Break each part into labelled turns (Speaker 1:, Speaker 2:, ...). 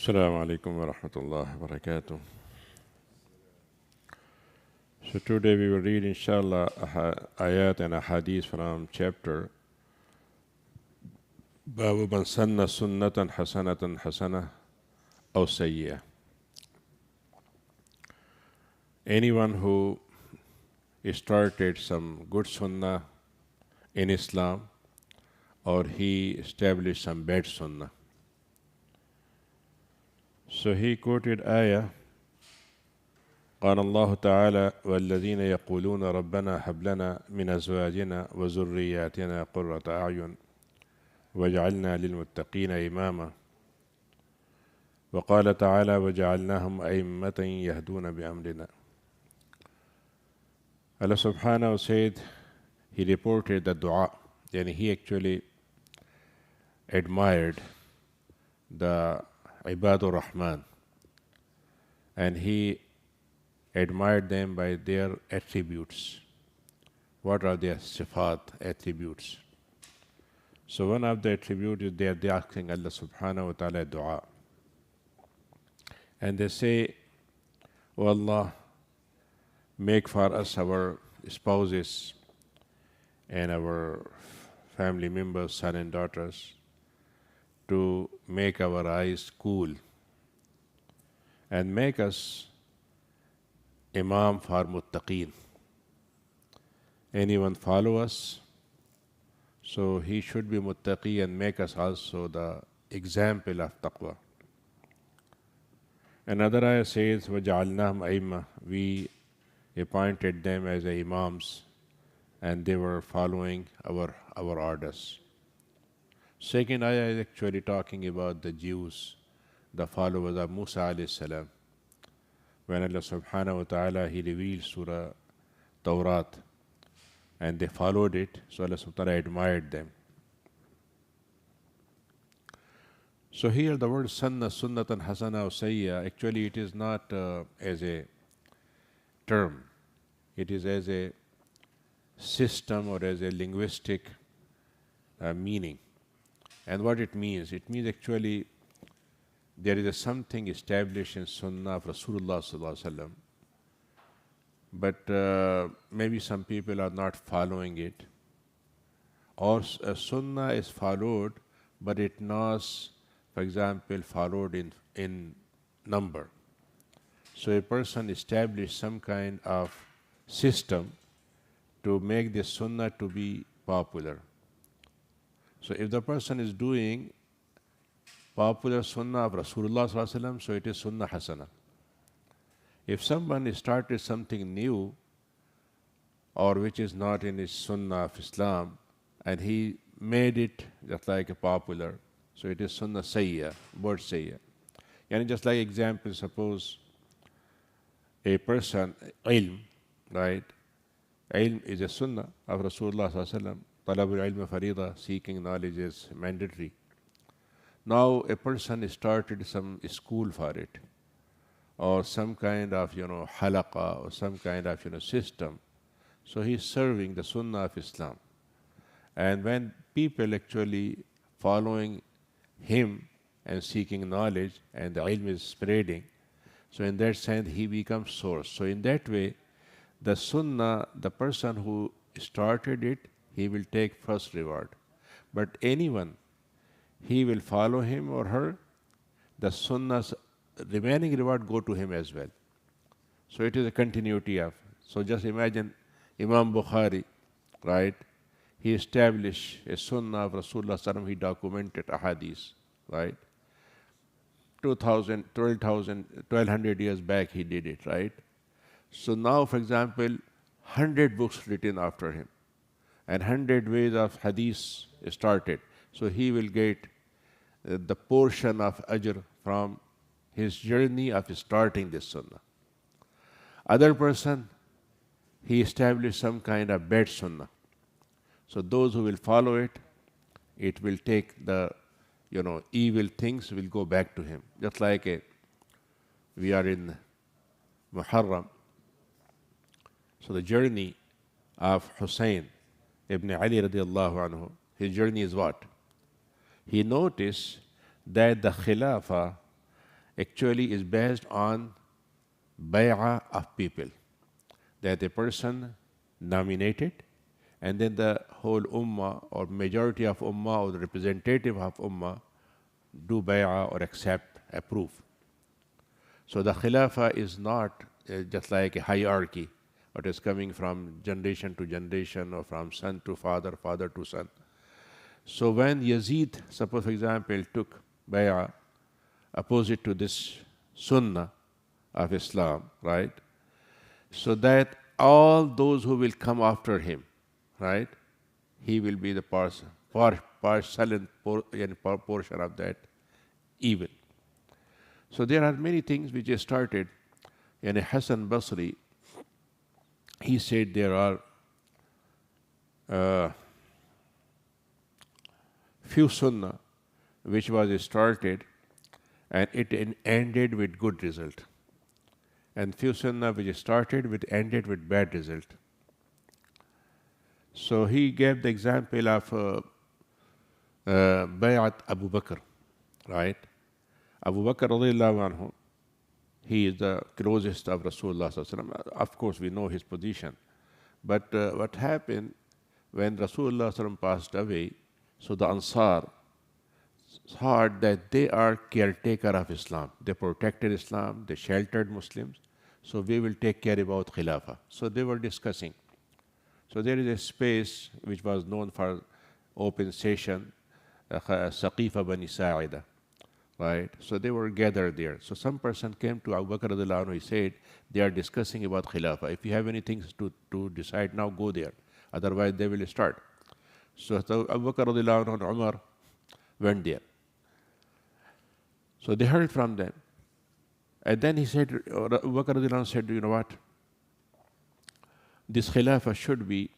Speaker 1: Assalamu alaikum wa rahmatullahi wa barakatuh. So today we will read inshallah ayat and ahadith from chapter Babu man sanna sunnatan hasanatan hasana aw sayyi'ah. Anyone who started some good sunnah in Islam or he established some bad sunnah. So he quoted ayah قال الله تعالى والذين يقولون ربنا هب لنا من أزواجنا وذرياتنا قرة أعين وجعلنا للمتقين إماما وقال تعالى وجعلناهم أئمة يهدون بأمرنا. Allah subhanahu said he reported the dua, and he actually admired the Ibadur Rahman, and he admired them by their attributes. What are their sifat, attributes? So one of the attributes is they are asking Allah subhanahu wa ta'ala dua. And they say, "O Allah, make for us our spouses and our family members, sons and daughters, to make our eyes cool and make us Imam for Muttaqeen. Anyone follow us, so he should be Muttaqi and make us also the example of Taqwa." Another ayah says, وَجَعَلْنَاهُمْ أَئِمَّةً, we appointed them as imams and they were following our orders. Second ayah is actually talking about the Jews, the followers of Musa alayhi salam. When Allah subhanahu wa ta'ala, he revealed Surah Tawrat and they followed it, so Allah subhanahu wa ta'ala admired them. So here the word sanna, sunnatan hasana or sayya, actually it is not as a term. It is as a system or as a linguistic meaning. And what it means actually there is something established in Sunnah of Rasulullah sallallahu alaihi wasallam, but maybe some people are not following it, or Sunnah is followed, but it not, for example, followed in number. So a person established some kind of system to make this Sunnah to be popular. So if the person is doing popular Sunnah of Rasulullah sallallahu alaihi wasallam, so it is Sunnah Hasana. If someone started something new or which is not in his Sunnah of Islam and he made it just like a popular, so it is Sunnah Sayya, word Sayya. And just like example, suppose a person, ilm, right? Ilm is a Sunnah of Rasulullah sallallahu alaihi wasallam. Talabul ilm farida, seeking knowledge is mandatory. Now a person started some school for it, or some kind of halaqa, or some kind of system. So he's serving the Sunnah of Islam. And when people actually following him and seeking knowledge, and the ilm is spreading, so in that sense he becomes source. So in that way, the Sunnah, the person who started it, he will take first reward. But anyone, he will follow him or her, the Sunnah's remaining reward go to him as well. So it is a continuity of. So just imagine Imam Bukhari, right? He established a Sunnah of Rasulullah sallallahu alaihi wasallam, he documented ahadith, right? 1200 years back he did it, right? So now, for example, 100 books written after him and 100 ways of hadith started. So he will get the portion of ajr from his journey of starting this Sunnah. Other person, he established some kind of bad Sunnah. So those who will follow it, it will take the evil things will go back to him. Just like we are in Muharram. So the journey of Hussein ibn Ali radiallahu anhu, his journey is what? He noticed that the Khilafah actually is based on bay'ah of people, that a person nominated, and then the whole ummah or majority of ummah or the representative of ummah do bay'ah or accept, approve. So the khilafah is not just like a hierarchy, it is coming from generation to generation or from son to father, father to son. So when Yazid, suppose for example, took bay'ah opposite to this sunnah of Islam, right? So that all those who will come after him, right? He will be the portion of that evil. So there are many things which are started. And Hassan Basri, he said there are few sunnah which was started and it ended with good result, and few sunnah which started with ended with bad result. So he gave the example of Bay'at Abu Bakr, right? Abu Bakr radiallahu anhu, he is the closest of Rasulullah sallallahu alaihi wasallam. Of course, we know his position. But what happened when Rasulullah sallallahu alaihi wasallam passed away, so the Ansar thought that they are caretaker of Islam. They protected Islam, they sheltered Muslims, so we will take care about Khilafah. So they were discussing. So there is a space which was known for open session, Saqifa Bani Sa'ida, right? So they were gathered there. So some person came to Abu Bakr radiallahu anhu, he said, they are discussing about Khilafah. If you have any things to decide now, go there. Otherwise they will start. So Abu Bakr radiallahu anhu and Umar went there. So they heard from them. And then he said, Abu Bakr radiallahu anhu said, you know what? This Khilafah should be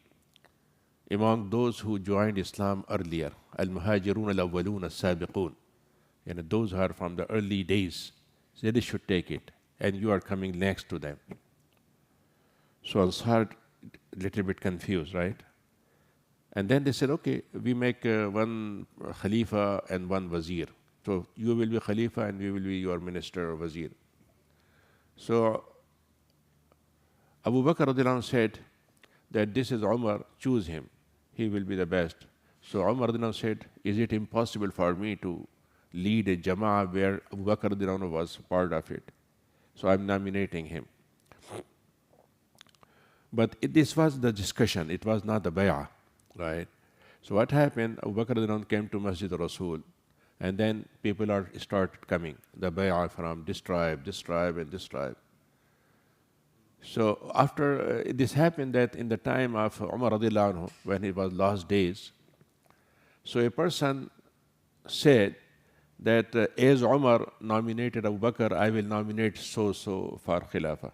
Speaker 1: among those who joined Islam earlier. Al-Muhajirun al-Awwalun al-Sabiqun. And those who are from the early days, so they should take it. And you are coming next to them. So Ansar a little bit confused, right? And then they said, okay, we make one Khalifa and one Wazir. So you will be Khalifa and we will be your minister or Wazir. So Abu Bakr radiallahu anhu said that this is Umar, choose him. He will be the best. So Umar radiallahu anhu said, is it impossible for me to lead a jama'ah where Abu Bakr radiallahu anhu was part of it? So I'm nominating him. But this was the discussion. It was not the bay'ah, right? So what happened? Abu Bakr radiallahu anhu came to Masjid Rasul, and then people started coming. The bay'ah from this tribe, and this tribe. So after this happened, that in the time of Umar radiallahu anhu, when it was last days, so a person said that as Umar nominated Abu Bakr, I will nominate so-so for Khilafah.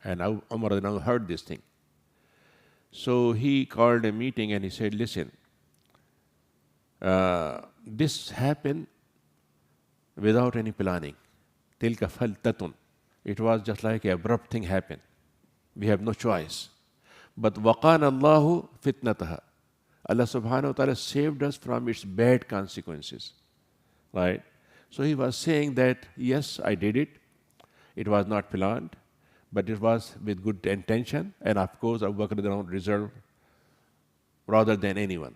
Speaker 1: And Umar radiallahu anhu heard this thing. So he called a meeting and he said, listen, this happened without any planning. Tilka faltatun. It was just like an abrupt thing happened. We have no choice. But waqana Allahu fitnataha. Allah subhanahu wa ta'ala saved us from its bad consequences. Right? So he was saying that, yes, I did it. It was not planned, but it was with good intention. And of course, Abu Bakr reserved rather than anyone.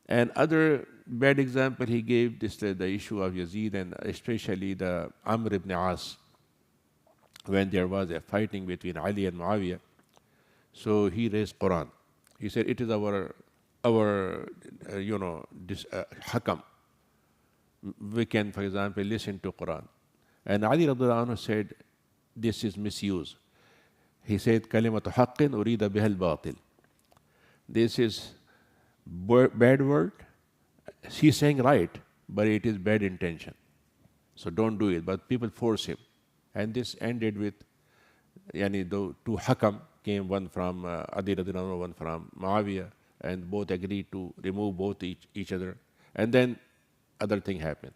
Speaker 1: And other bad example he gave, this the issue of Yazid and especially the Amr ibn As, when there was a fighting between Ali and Muawiyah. So he raised Quran. He said, it is our hakam. We can, for example, listen to Quran. And Ali radiallahu anhu said, this is misuse. He said, kalimatu haqqin urida bihal batil. This is bad word. He's saying right, but it is bad intention. So don't do it. But people force him. And this ended with, the two hakam came, one from Ali radiallahu anhu, one from Muawiyah, and both agreed to remove both each other. And then other thing happened.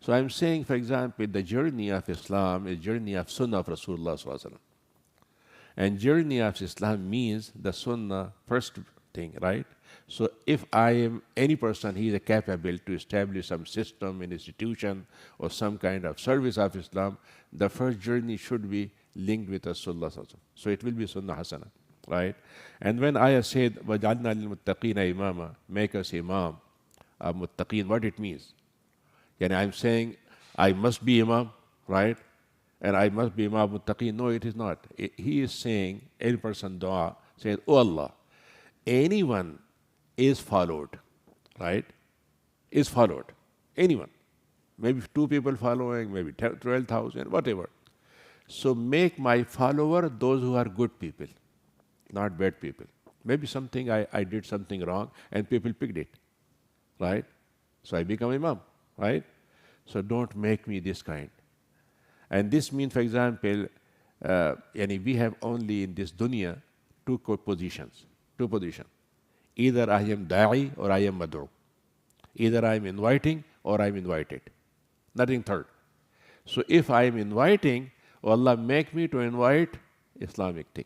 Speaker 1: So I'm saying, for example, the journey of Islam is journey of Sunnah of Rasulullah sallallahu alaihi wasallam. And journey of Islam means the Sunnah, first thing, right? So if I am any person, he is capable to establish some system, an institution, or some kind of service of Islam, the first journey should be linked with Rasulullah. So it will be Sunnah Hasana, right? And when ayah said, وَجَعَلْنَا لِلْمُتَّقِينَ imama, make us imam, muttaqeen, what it means? Yani I'm saying I must be imam, right? And I must be imam muttaqeen. No, it is not. He is saying, any person dua, says, oh Allah, anyone is followed, right? Is followed. Anyone. Maybe 2 people following, maybe 12,000, whatever. So make my follower those who are good people, not bad people. Maybe something I did something wrong and people picked it, right? So I become imam, right? So don't make me this kind. And this means, for example, we have only in this dunya two positions. Either I am da'i or I am mad'u. Either I am inviting or I am invited. Nothing third. So if I am inviting, oh Allah, make me to invite Islamic thing.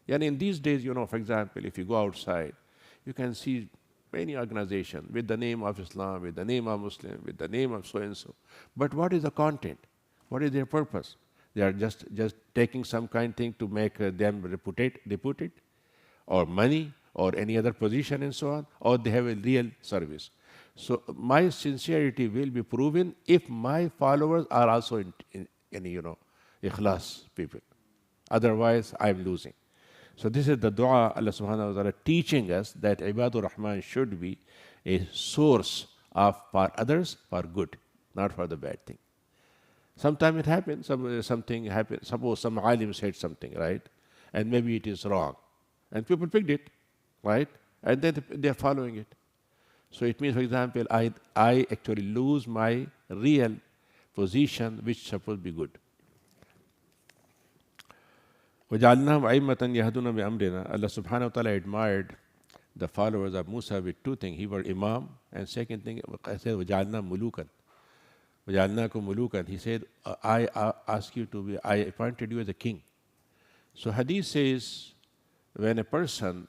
Speaker 1: And in these days, for example, if you go outside, you can see many organizations with the name of Islam, with the name of Muslim, with the name of so-and-so. But what is the content? What is their purpose? They are just taking some kind of thing to make them reputed, or money, or any other position and so on, or they have a real service. So my sincerity will be proven if my followers are also in ikhlas people. Otherwise, I am losing. So this is the dua Allah subhanahu wa ta'ala teaching us that Ibadur Rahman should be a source for others for good, not for the bad thing. Sometimes it happens, something happens. Suppose some alim said something, right? And maybe it is wrong. And people picked it, right? And then they are following it. So it means, for example, I actually lose my real position, which is supposed to be good. وَجَعَلْنَاهُمْ أَئِمَّةً يَهْدُونَ بِأَمْرِنَا. Allah subhanahu wa ta'ala admired the followers of Musa with 2 things. He was imam, and second thing, I said, وَجَعَلْنَا مُلُوكًا. وَجَعَلْنَاكُمْ مُلُوكًا. He said, I ask you to be, I appointed you as a king. So hadith says, when a person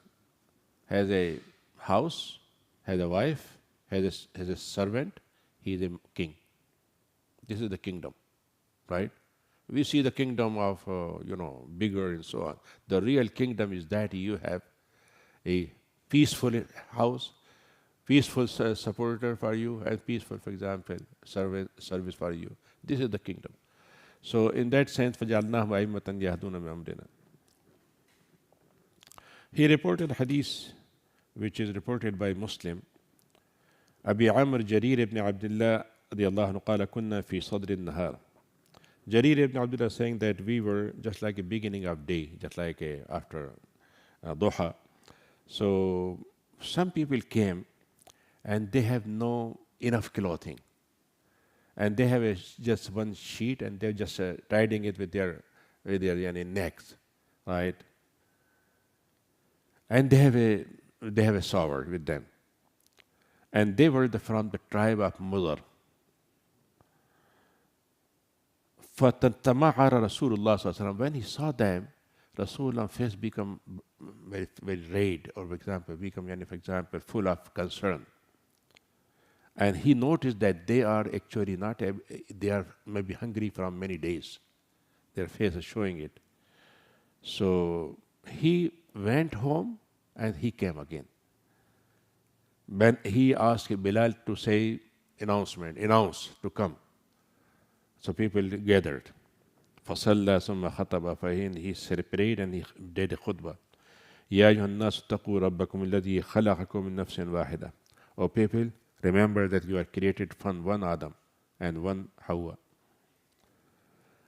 Speaker 1: has a house, has a wife, has a servant, he is a king. This is the kingdom, right? We see the kingdom of, bigger and so on. The real kingdom is that you have a peaceful house, peaceful supporter for you, and peaceful, for example, service for you. This is the kingdom. So in that sense, فَجَعَلْنَاهُمْ أَئِمَّةً يَهْدُونَ بِأَمْرِنَا. He reported hadith, which is reported by Muslim. أبي عمرو جرير بن عبد الله رضي الله عنه قال كنا في صدر النهار. Jarir ibn Abdullah saying that we were just like a beginning of day, just like after Duha. So some people came and they have no enough clothing. And they have just one sheet and they're just tiding it with their necks, right? And they have a sword with them. And they were from the tribe of Mudar. فَتَتَمَعَرَ رَسُولُ اللَّهِ صَلَّى اللَّهُ عَلَيْهِ وَسَلَّمَ. When he saw them, Rasulullah's face become very, very red, or for example, full of concern. And he noticed that they are actually they are maybe hungry from many days. Their face is showing it. So he went home and he came again. When he asked Bilal to say announce to come. So people gathered. فَصَلَّى ثُمَّ خَطَبَ. He prayed and he did a khutbah. يَا أَيُّهَا النَّاسُ اتَّقُوا رَبَّكُمُ الَّذِي خَلَقَكُم مِّن نَّفْسٍ وَاحِدَةٍ. O people, remember that you are created from one Adam and one Hawa.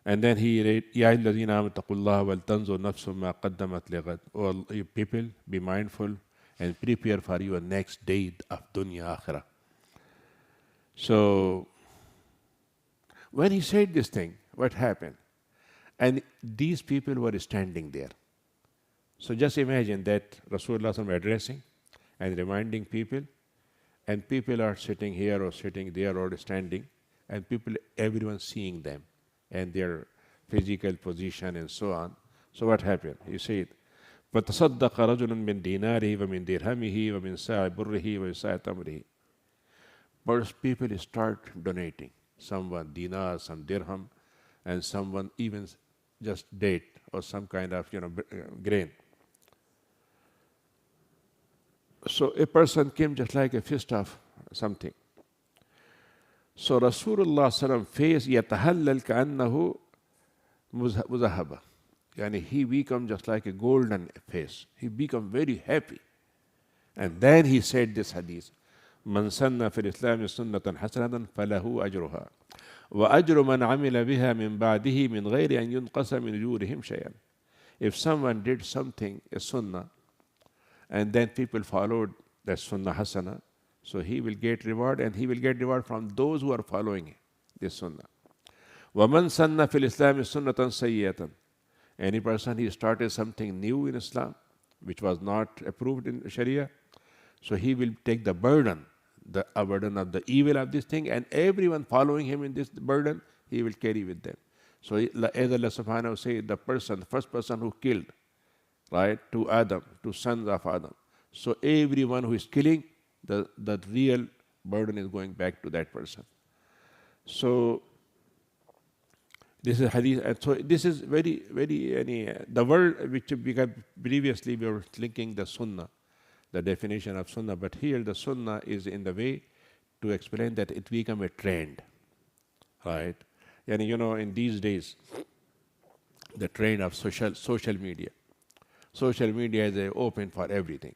Speaker 1: And then he read, يَا أَيُّهَا الَّذِينَ آمَنُوا اتَّقُوا اللَّهَ وَلْتَنظُرْ نَفْسٌ مَّا قَدَّمَتْ لِغَدٍ. O you people, be mindful and prepare for your next day of dunya akhirah. So when he said this thing, what happened? And these people were standing there. So just imagine that Rasulullah was addressing and reminding people, and people are sitting here or sitting there or standing, and everyone seeing them and their physical position and so on. So what happened? He said, فتصدق رجل من ديناره ومن درهمه ومن ساع بره وساع تمره. First people start donating. Someone dinar, some dirham, and someone even just date or some kind of grain. So a person came just like a fist of something. So Rasulullah sallam face يتهلل كأنه مذهبة. Yani he become just like a golden face. He become very happy. And then he said this hadith. من سن في الإسلام سنة حسنة فله أجرها وأجر من عمل بها من بعده من غير أن ينقص من أجورهم شيئا. If someone did something, a sunnah, and then people followed that sunnah hasana, so he will get reward, and he will get reward from those who are following this sunnah. وَمَنْ سَنَّ فِي الْإِسْلَامِ سُنَّةً سَيِّئَةً. Any person he started something new in Islam, which was not approved in Sharia, so he will take the burden of the evil of this thing, and everyone following him in this burden, he will carry with them. So as Allah subhanahu wa ta'ala said, the first person who killed, right, two sons of Adam. So everyone who is killing, the real burden is going back to that person. So this is hadith, and so this is very, very, the word which because previously we were linking the sunnah, the definition of sunnah, but here the sunnah is in the way to explain that it become a trend, right? And in these days, the trend of social media. Social media is open for everything.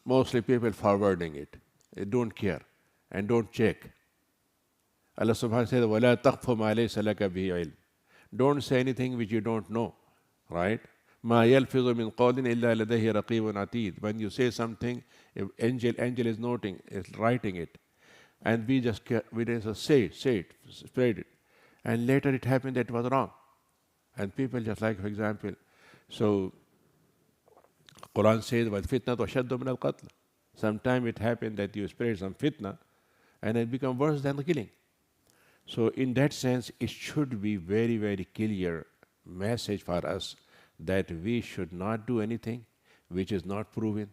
Speaker 1: Mostly people forwarding it. They don't care and don't check. Allah subhanahu wa ta'ala says, وَلَا تَقْفُ مَا لَيْسَ لَكَ بِهِ عِلْمٍ. Don't say anything which you don't know, right? مَا يَلْفِظُ مِنْ قَوْلٍ إِلَّا لَدَيْهِ رَقِيبٌ عَتِيدٌ. When you say something, if angel is noting, is writing it, and we just say it, spread it, and later it happened that it was wrong, and people just like, for example, so Quran says, وَالْفِتْنَةُ أَشَدُّ مِنَ الْقَتْلِ. Sometimes it happened that you spread some fitna, and it becomes worse than the killing. So in that sense, it should be very, very clear message for us that we should not do anything which is not proven,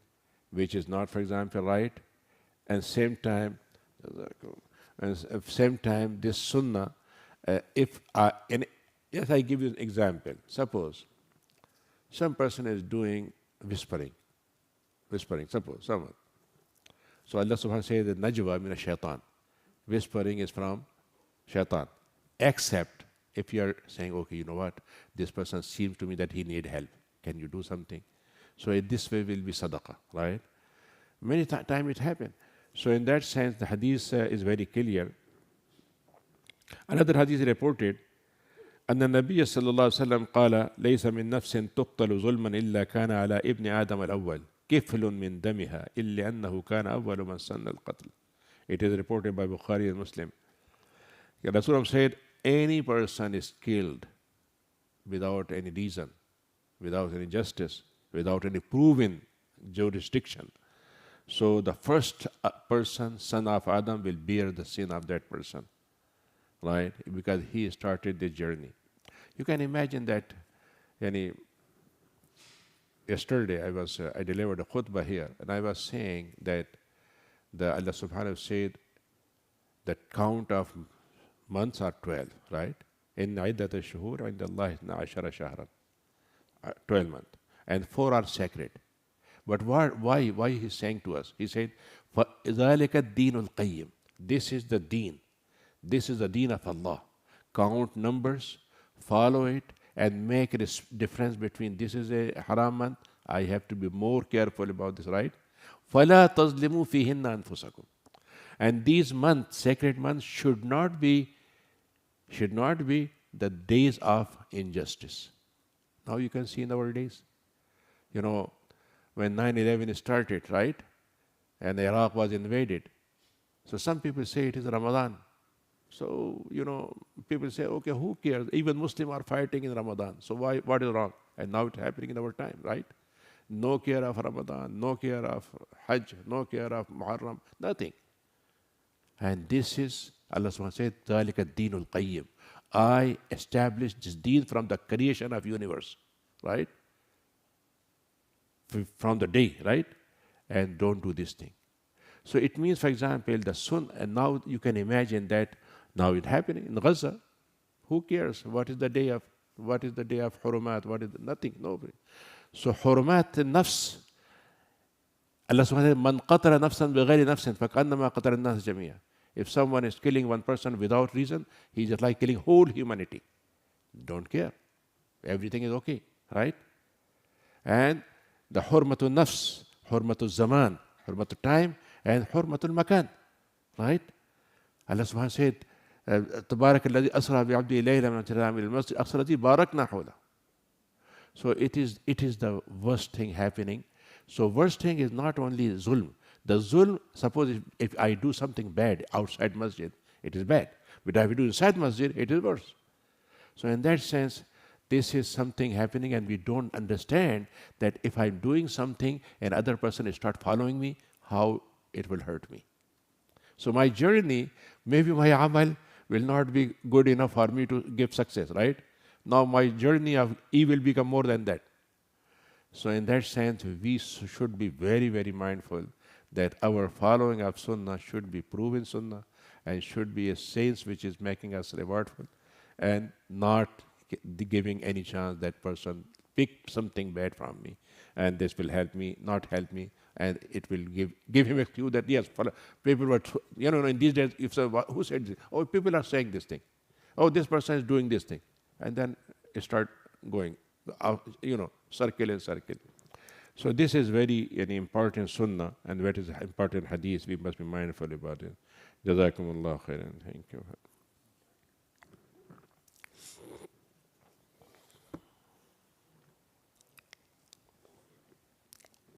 Speaker 1: which is not, for example, right, and same time, this sunnah, yes, I give you an example. Suppose some person is doing whispering, suppose someone. So Allah subhanahu wa ta'ala says that najwa min shaitan. Whispering is from shaitan. Except if you are saying, okay, you know what, this person seems to me that he need help. Can you do something? So in this way will be sadaqah, right? Many times it happens. So in that sense, the hadith is very clear. Another hadith reported, أن النبي صلى الله عليه وسلم قال ليس من نفس تقتل ظلما إلا كان على ابن آدم الأول كفل من دمها إلا أنه كان أول من سن القتل. It is reported by Bukhari and Muslim. Rasulullah said, any person is killed without any reason, without any justice, without any proven jurisdiction. So the first person, son of Adam, will bear the sin of that person, right? Because he started the journey. You can imagine that. Yesterday I delivered a khutbah here, and I was saying that Allah subhanahu wa ta'ala said the count of months are 12, right? In عدة الشهور عند الله 12 شهرا, 12 months, and 4 are sacred. But why he's saying to us? He said, فَذَلِكَ الدِّينُ الْقَيِّمِ. This is the deen. This is the deen of Allah. Count numbers, follow it, and make a difference between this is a haram month. I have to be more careful about this, right? فَلَا تَظْلِمُوا فِيهِنَّ أَنفُسَكُمْ. And these months, sacred months, should not be the days of injustice. Now you can see in our days, when 9/11 started, right? And Iraq was invaded. So some people say it is Ramadan. So, people say, okay, who cares? Even Muslims are fighting in Ramadan. So what is wrong? And now it's happening in our time, right? No care of Ramadan, no care of Hajj, no care of Muharram, nothing. And this is, Allah subhanahu wa ta'ala said, ذَلِكَ الدِّينُ الْقَيِّمِ. I established this deen from the creation of universe, right? from the day, right? And don't do this thing. So it means, for example, the sun, and now you can imagine that now it's happening in Gaza. Who cares? What is the day of Hurumat? What is nothing? Nobody. So Hurumat nafs. Allah subhanahu wa ta'ala, man qatala nafsan bighayri nafsin fakannama qatala an-nas jami'a. If someone is killing one person without reason, he's just like killing whole humanity. Don't care. Everything is okay, right? And the hurmatul nafs, hurmatul zaman, hurmatul time, and hurmatul makan, right? Allah subhanahu wa ta'ala said, تبارك الذي أسرى بعبده ليلا من الحرام إلى المسجد الأقصى الذي باركنا حوله. So it is the worst thing happening. So worst thing is not only zulm. The zulm, suppose if I do something bad outside masjid, it is bad. But if I do inside masjid, it is worse. So in that sense, this is something happening, and we don't understand that if I'm doing something and other person start following me, how it will hurt me. So my journey, maybe my amal will not be good enough for me to give success, right? Now my journey of evil become more than that. So in that sense, we should be very, very mindful that our following of Sunnah should be proven Sunnah and should be a sense which is making us rewardful, and not giving any chance that person pick something bad from me and this will help me, not help me, and it will give him a clue that yes, people were, in these days, if so, who said this? Oh, people are saying this thing. Oh, this person is doing this thing. And then it start going out, circle and circle. So this is very an important sunnah, and what is important hadith, we must be mindful about it. Jazakumullah khairan. Thank you.